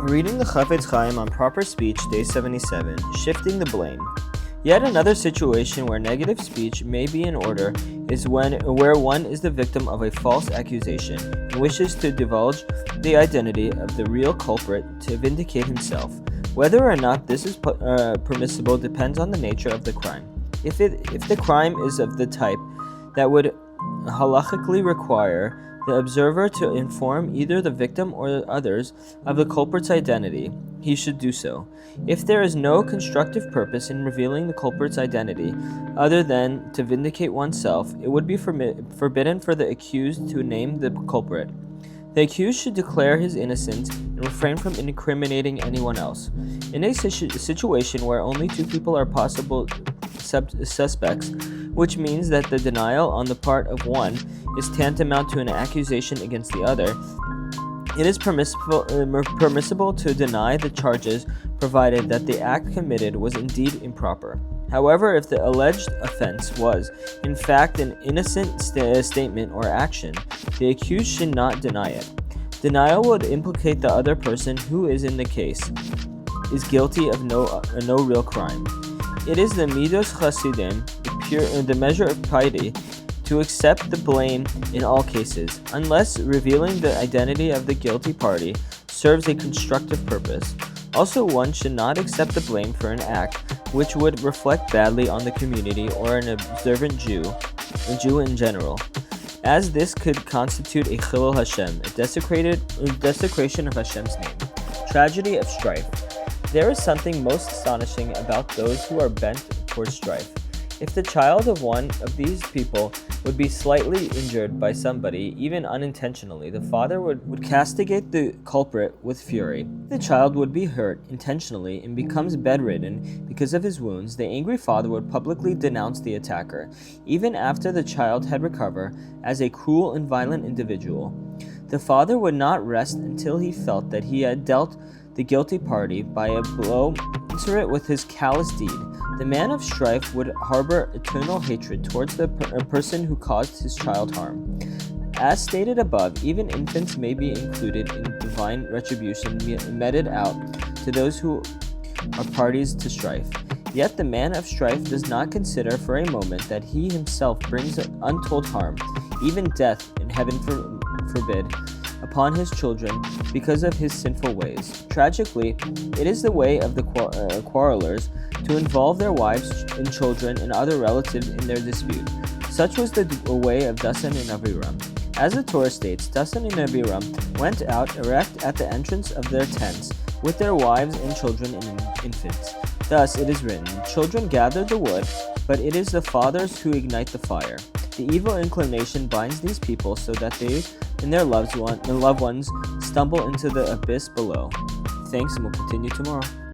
Reading the Chofetz Chaim on Proper Speech, Day 77, Shifting the Blame. Yet another situation where negative speech may be in order is where one is the victim of a false accusation and wishes to divulge the identity of the real culprit to vindicate himself. Whether or not this is permissible depends on the nature of the crime. If the crime is of the type that would halachically require the observer to inform either the victim or others of the culprit's identity, he should do so. If there is no constructive purpose in revealing the culprit's identity other than to vindicate oneself, it would be forbidden for the accused to name the culprit. The accused should declare his innocence and refrain from incriminating anyone else. In a situation where only two people are possible suspects, which means that the denial on the part of one is tantamount to an accusation against the other, it is permissible to deny the charges provided that the act committed was indeed improper. However, if the alleged offense was, in fact, an innocent statement or action, the accused should not deny it. Denial would implicate the other person who is in the case is guilty of no real crime. It is the midos chasidim, the measure of piety, to accept the blame in all cases, unless revealing the identity of the guilty party serves a constructive purpose. Also, one should not accept the blame for an act which would reflect badly on the community or an observant Jew in general, as this could constitute a chilul Hashem, a desecration of Hashem's name. Tragedy of strife. There is something most astonishing about those who are bent towards strife. If the child of one of these people would be slightly injured by somebody, even unintentionally, the father would castigate the culprit with fury. If the child would be hurt intentionally and becomes bedridden because of his wounds, the angry father would publicly denounce the attacker, even after the child had recovered, as a cruel and violent individual. The father would not rest until he felt that he had dealt the guilty party by a blow commensurate with his callous deed. The man of strife would harbor eternal hatred towards the person who caused his child harm. As stated above, even infants may be included in divine retribution meted out to those who are parties to strife. Yet the man of strife does not consider for a moment that he himself brings untold harm, even death, and heaven forbid, upon his children because of his sinful ways. Tragically, it is the way of the quarrelers to involve their wives and children and other relatives in their dispute. Such was the way of Dasan and Aviram. As the Torah states, Dasan and Aviram went out erect at the entrance of their tents with their wives and children and infants. Thus it is written, children gather the wood, but it is the fathers who ignite the fire. The evil inclination binds these people so that they and their loved ones stumble into the abyss below. Thanks, and we'll continue tomorrow.